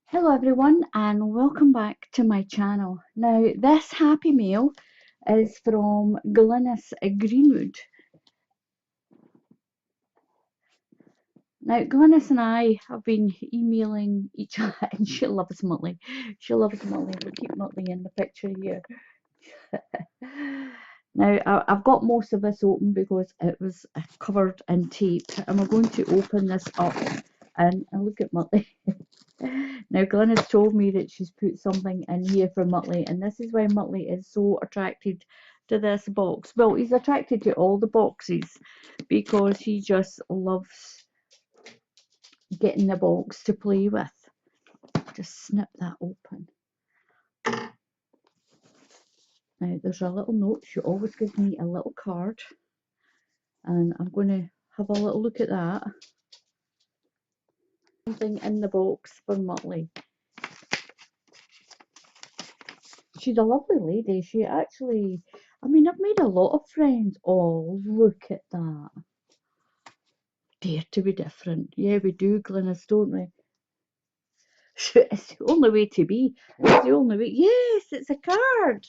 Hello everyone and welcome back to my channel. Now this happy mail is from Glynis Greenwood. Now Glynis and I have been emailing each other and she loves Muttley. She loves Muttley. We'll keep Muttley in the picture here. Now I've got most of this open because it was covered in tape and we're going to open this up and look at Muttley. Now Glynis told me that she's put something in here for Muttley, and this is why Muttley is so attracted to this box. Well, he's attracted to all the boxes because he just loves getting the box to play with. Just snip that open. Now there's a little note. She always gives me a little card, and I'm going to have a little look at that. Something in the box for Muttley. She's a lovely lady. She actually, I've made a lot of friends. Oh, look at that. Dare to be different. Yeah, we do, Glynis, don't we? It's the only way to be. It's the only way. Yes, it's a card.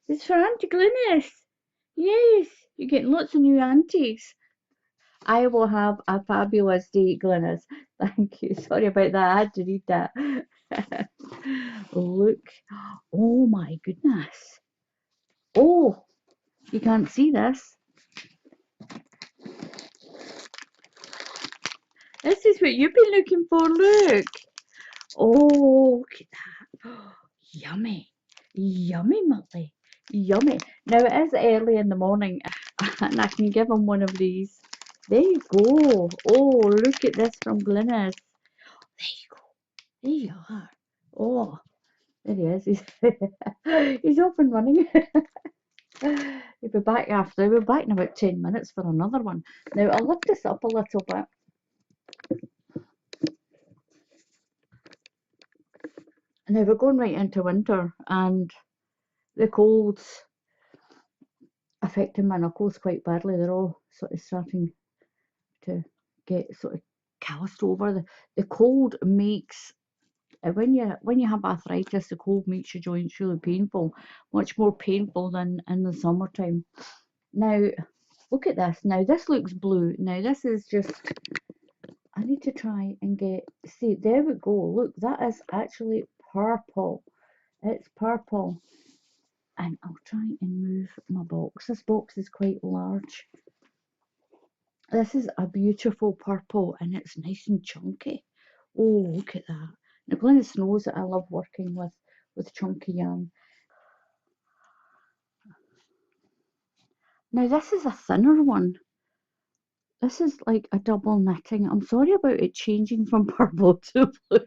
It's for Auntie Glynis. Yes, you're getting lots of new aunties. I will have a fabulous day, Glynis. Thank you. Sorry about that. I had to read that. Look. Oh my goodness. Oh, you can't see this. This is what you've been looking for. Look. Oh, look at that. Yummy. Yummy, Muttley. Yummy. Now it is early in the morning and I can give him one of these. There you go. Oh, look at this from Glynis. There you go. There you are. Oh, there he is. He's off and running. He'll be back after. We'll be back in about 10 minutes for another one. Now I'll lift this up a little bit. Now we're going right into winter and the cold's affecting my knuckles quite badly. They're all sort of starting to get sort of calloused over. The cold makes when you have arthritis, the cold makes your joints really painful, much more painful than in the summertime. Now look at this. Now this looks blue. Now this is just, I need to try and see, there we go. Look, that is actually purple. It's purple. And I'll try and move my box. This box is quite large. This is a beautiful purple and it's nice and chunky. Oh, look at that. Now Glynis knows that I love working with chunky yarn. Now this is a thinner one. This is like a double knitting. I'm sorry about it changing from purple to blue.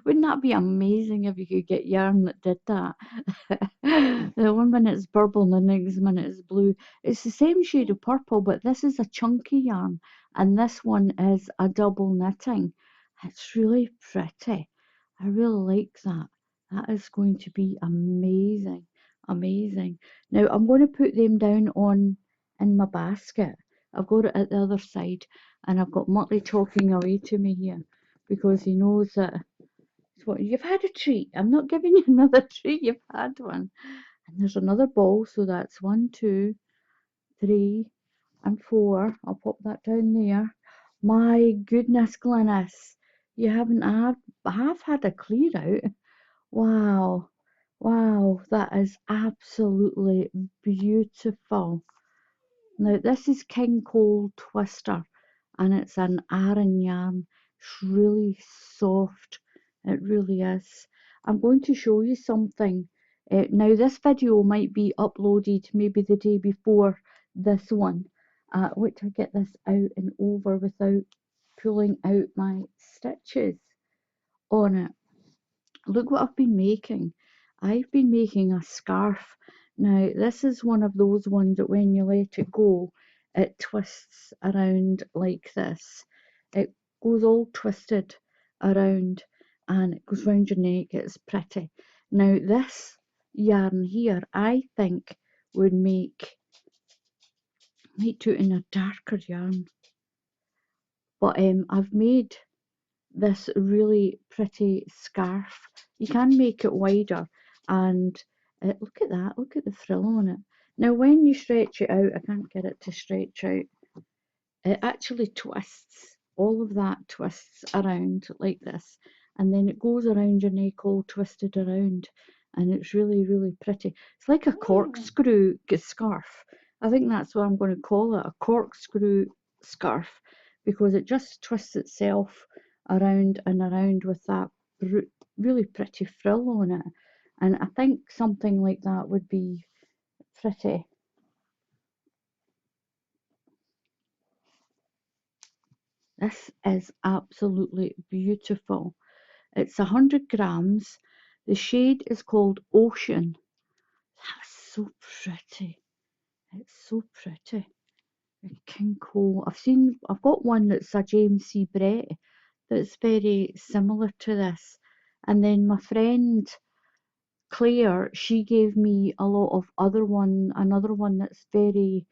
Wouldn't that be amazing if you could get yarn that did that? The one minute it's purple and the next minute it's blue. It's the same shade of purple, but this is a chunky yarn and this one is a double knitting. It's really pretty. I really like that. That is going to be amazing. Amazing. Now I'm going to put them down on in my basket. I've got it at the other side and I've got Muttley talking away to me here because he knows that what, you've had a treat. I'm not giving you another treat. You've had one. And there's another ball. So that's 1, 2, 3, and 4. I'll pop that down there. My goodness, Glynis. You haven't have had a clear out. Wow. Wow. That is absolutely beautiful. Now this is King Cole Twister. And it's an Aran yarn. It's really soft. It really is. I'm going to show you something. Now this video might be uploaded maybe the day before this one. Wait till I get this out and over without pulling out my stitches on it. Look what I've been making. I've been making a scarf. Now this is one of those ones that when you let it go, it twists around like this. It goes all twisted around and it goes round your neck. It's pretty. Now this yarn here, I think would might do it in a darker yarn. But I've made this really pretty scarf. You can make it wider, and look at that, look at the frill on it. Now when you stretch it out, I can't get it to stretch out, it actually twists. All of that twists around like this, and then it goes around your neck all twisted around, and it's really, really pretty. It's like a corkscrew scarf. I think that's what I'm going to call it, a corkscrew scarf, because it just twists itself around and around with that really pretty frill on it. And I think something like that would be pretty. This is absolutely beautiful. It's 100 grams. The shade is called Ocean. That's so pretty. It's so pretty. King Cole. I've got one that's a James C. Brett that's very similar to this. And then my friend Claire, she gave me a lot of another one that's very,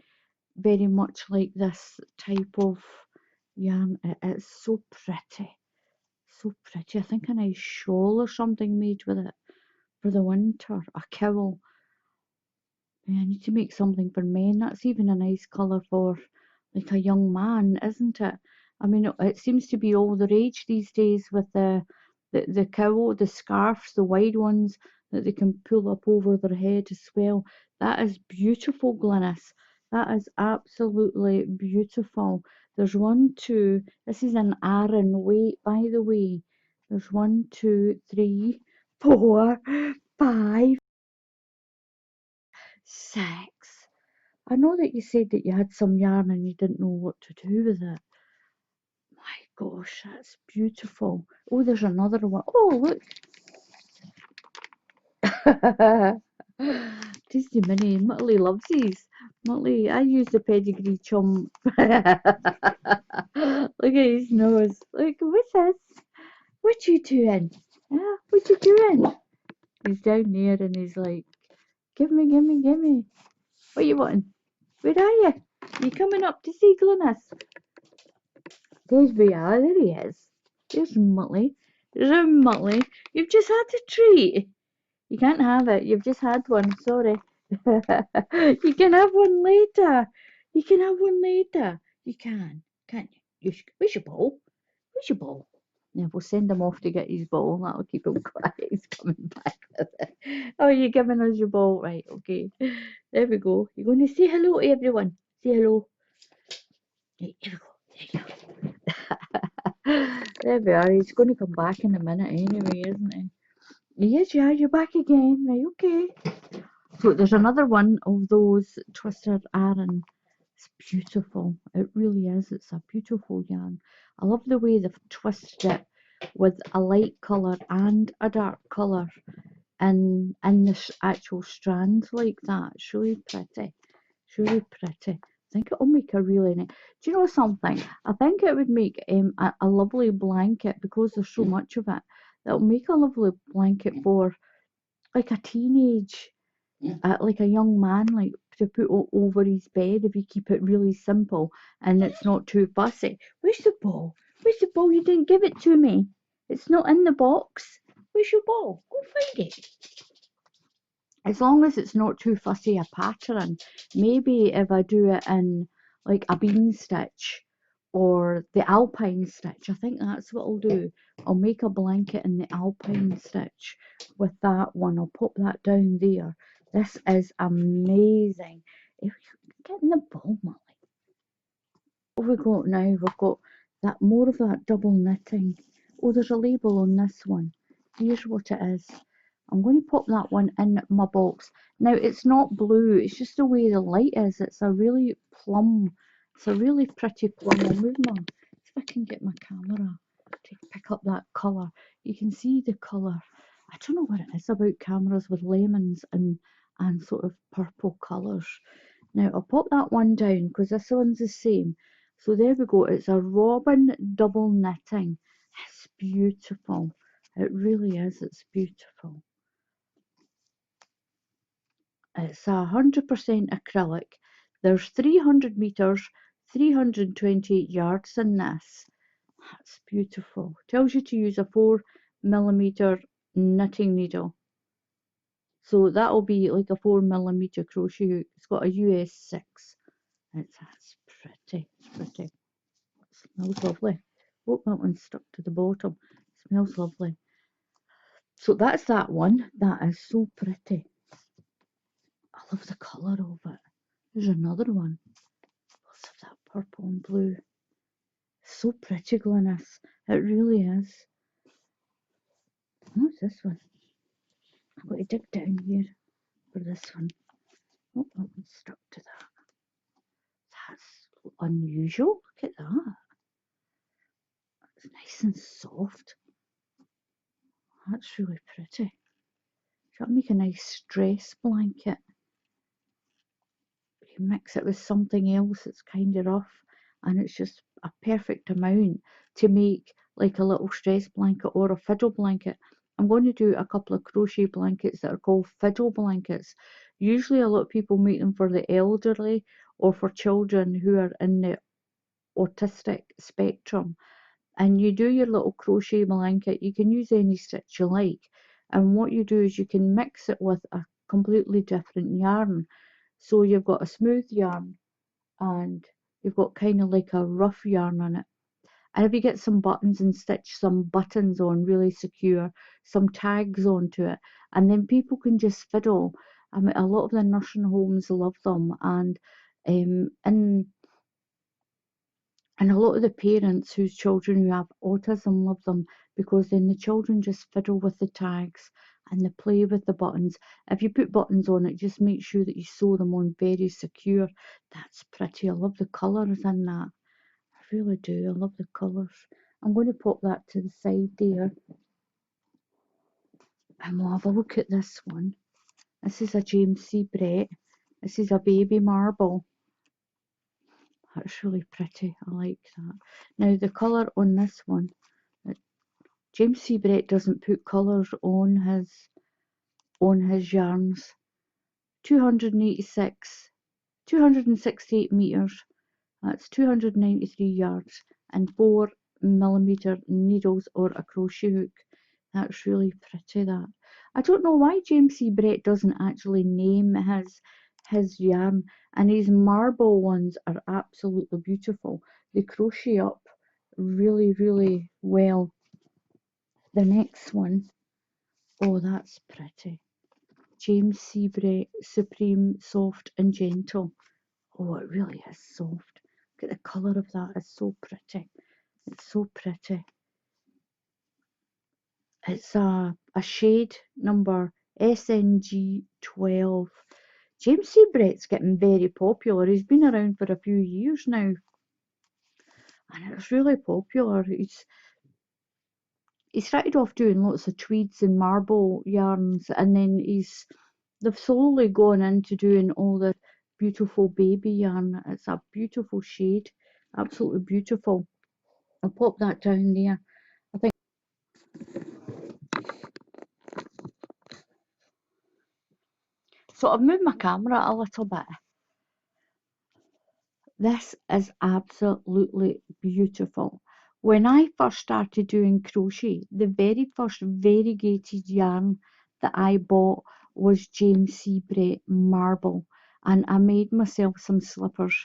very much like this type of yarn. It's so pretty. So pretty. I think a nice shawl or something made with it for the winter. A cowl. Yeah, I need to make something for men. That's even a nice colour for like a young man, isn't it? I mean, it seems to be all the rage these days with the cowl, the scarves, the wide ones that they can pull up over their head as well. That is beautiful, Glynis. That is absolutely beautiful. There's one, two. This is an Aran weight, by the way. There's 1, 2, 3, 4, 5, 6. I know that you said that you had some yarn and you didn't know what to do with it. My gosh, that's beautiful. Oh, there's another one. Oh, look. Tasty Mini. Muttley loves these. Muttley, I use the pedigree chum. Look at his nose. Look, what's this? What you doing? Yeah, what you doing? He's down there and he's like, give me, give me, give me. What you wanting? Where are you? You coming up to see Glynis? There's we are, there he is. There's Muttley. There's a Muttley. You've just had a treat. You can't have it. You've just had one. Sorry. You can have one later. You can have one later. You can, can't you? Where's your ball? Where's your ball? Yeah, we'll send him off to get his ball. That'll keep him quiet. He's coming back with it. Oh, you're giving us your ball. Right, okay. There we go. You're going to say hello to everyone. Say hello. Right, here we go. There you go. There we are. He's going to come back in a minute anyway, isn't he? Yes, yeah, you're back again. Right, okay. So there's another one of those twisted Aran. It's beautiful. It really is. It's a beautiful yarn. I love the way they've twisted it with a light colour and a dark colour in this actual strand like that. It's really pretty. It's really pretty. I think it'll make a really nice. Do you know something? I think it would make a lovely blanket because there's so much of it. It'll make a lovely blanket for like a teenage, like a young man, like to put over his bed if you keep it really simple and it's not too fussy. Where's the ball? Where's the ball? You didn't give it to me. It's not in the box. Where's your ball? Go find it. As long as it's not too fussy a pattern. Maybe if I do it in like a bean stitch or the alpine stitch, I think that's what I'll do. I'll make a blanket in the alpine stitch with that one. I'll pop that down there. This is amazing. If you get in the ball, Molly. What have we got now? We've got that more of that double knitting. Oh, there's a label on this one. Here's what it is. I'm going to pop that one in my box. Now, it's not blue. It's just the way the light is. It's a really plum. It's a really pretty plum. I'll move my... If I can get my camera to pick up that colour. You can see the colour. I don't know what it is about cameras with lemons and sort of purple colours. Now, I'll pop that one down because this one's the same. So there we go. It's a robin double knitting. It's beautiful. It really is. It's beautiful. It's 100% acrylic. There's 300 meters, 328 yards in this. That's beautiful. Tells you to use a 4mm knitting needle. So that'll be like a 4mm crochet hook. It's got a US 6. That's pretty. It's pretty. It smells lovely. Oh, that one's stuck to the bottom. It smells lovely. So that's that one. That is so pretty. I love the colour of it. There's another one. Lots of that purple and blue. So pretty, Glynis. It really is. What's this one? I've got to dig down here for this one. Oh, that one's stuck to that. That's unusual. Look at that. It's nice and soft. That's really pretty. That'll make a nice stress blanket. You mix it with something else that's kind of rough, and it's just a perfect amount to make like a little stress blanket or a fiddle blanket. I'm going to do a couple of crochet blankets that are called fiddle blankets. Usually a lot of people make them for the elderly or for children who are in the autistic spectrum. And you do your little crochet blanket. You can use any stitch you like, and what you do is you can mix it with a completely different yarn. So you've got a smooth yarn and you've got kind of like a rough yarn on it. And if you get some buttons and stitch some buttons on really secure, some tags onto it, and then people can just fiddle. I mean, a lot of the nursing homes love them, and in and a lot of the parents whose children who have autism love them, because then the children just fiddle with the tags and they play with the buttons. If you put buttons on it, just make sure that you sew them on very secure. That's pretty. I love the colours in that. I really do. I love the colours. I'm going to pop that to the side there. And we'll have a look at this one. This is a James C. Brett. This is a baby marble. That's really pretty. I like that. Now the colour on this one, James C. Brett doesn't put colours on his yarns. 268 metres. That's 293 yards and 4mm needles or a crochet hook. That's really pretty. That I don't know why James C. Brett doesn't actually name his yarn, and his marble ones are absolutely beautiful. They crochet up really, really well. The next one, oh, that's pretty. James C. Brett Supreme Soft and Gentle. Oh, it really is soft. Look at the colour of that. It's so pretty. It's so pretty. It's a shade number SNG 12. James C. Brett's getting very popular. He's been around for a few years now, and it's really popular. He started off doing lots of tweeds and marble yarns, and then they've slowly gone into doing all the beautiful baby yarn. It's a beautiful shade, absolutely beautiful. I'll pop that down there. I think so. I've moved my camera a little bit. This is absolutely beautiful. When I first started doing crochet, the very first variegated yarn that I bought was James C. Brett Marble, and I made myself some slippers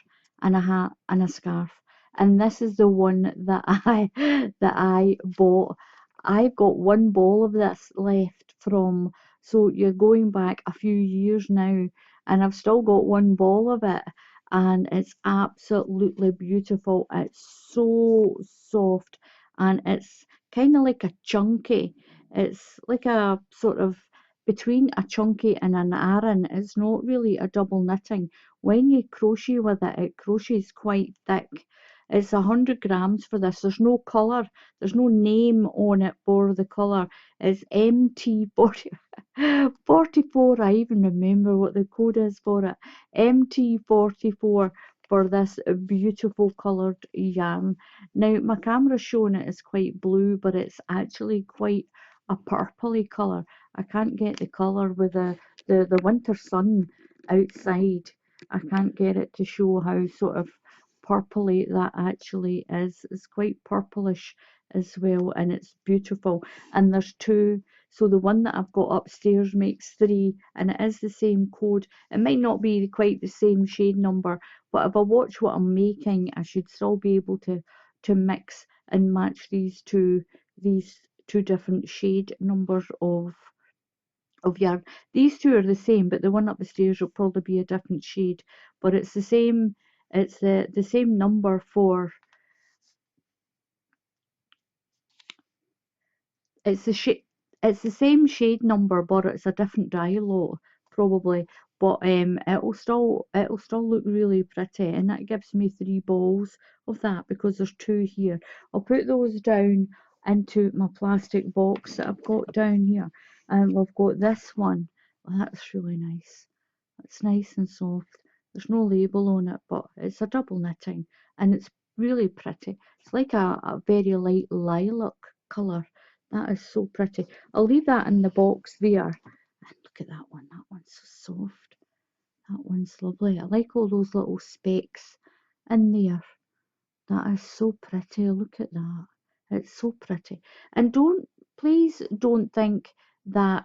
and a hat and a scarf. And this is the one that I bought. I've got one ball of this left from, so you're going back a few years now, and I've still got one ball of it, and it's absolutely beautiful. It's so soft, and it's kind of like a chunky. It's like a sort of between a chunky and an aran. It's not really a double knitting. When you crochet with it, it crochets quite thick. It's 100 grams for this. There's no colour. There's no name on it for the colour. It's MT40. 44, I even remember what the code is for it. MT44 for this beautiful coloured yarn. Now my camera's showing it is quite blue, but it's actually quite a purpley colour. I can't get the colour with the winter sun outside. I can't get it to show how sort of purpley that actually is. It's quite purplish as well, and it's beautiful. And there's two, so the one that I've got upstairs makes three, and it is the same code. It might not be quite the same shade number, but if I watch what I'm making, I should still be able to mix and match these two different shade numbers of yarn. These two are the same, but the one up the stairs will probably be a different shade. But it's the same. It's the same number for. It's the shade. It's the same shade number, but it's a different dye lot probably. But it'll still look really pretty, and that gives me three balls of that because there's two here. I'll put those down into my plastic box that I've got down here, and we've got this one. Oh, that's really nice. It's nice and soft. There's no label on it, but it's a double knitting and it's really pretty. It's like a very light lilac colour. That is so pretty. I'll leave that in the box there. And look at that one. That one's so soft. That one's lovely. I like all those little specks in there. That is so pretty. Look at that. It's so pretty. And please don't think that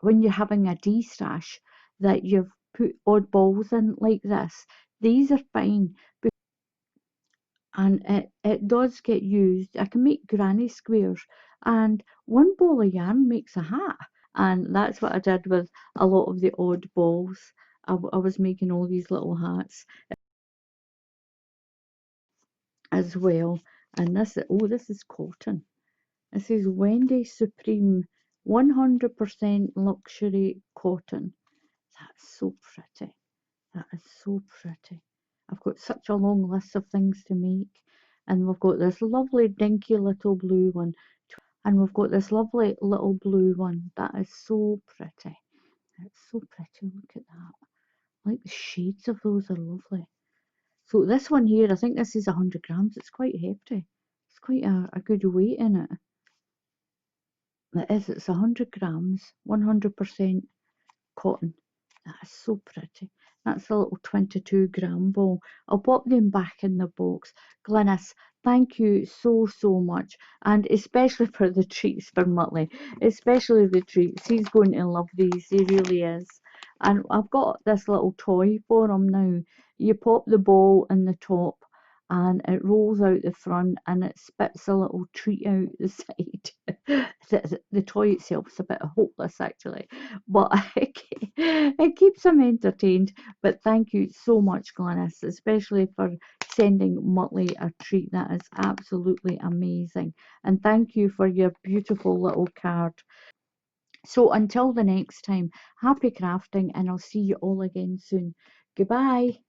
when you're having a de-stash that you've put odd balls in like this. These are fine, and it does get used. I can make granny squares, and one ball of yarn makes a hat, and that's what I did with a lot of the odd balls. I was making all these little hats as well. And this is cotton. This is Wendy Supreme 100% luxury cotton. That's so pretty. That is so pretty. I've got such a long list of things to make. And we've got this lovely dinky little blue one. And we've got this lovely little blue one. That is so pretty. It's so pretty. Look at that. Like the shades of those are lovely. So this one here, I think this is 100 grams. It's quite hefty. It's quite a good weight in it. It is. It's 100 grams. 100% cotton. That is so pretty. That's a little 22-gram ball. I'll pop them back in the box. Glynis, thank you so much. And especially for the treats for Muttley. Especially the treats. He's going to love these. He really is. And I've got this little toy for him now. You pop the ball in the top and it rolls out the front and it spits a little treat out the side. The toy itself is a bit hopeless actually, but it keeps him entertained. But thank you so much, Glynis, especially for sending Muttley a treat. That is absolutely amazing. And thank you for your beautiful little card. So until the next time, happy crafting, and I'll see you all again soon. Goodbye.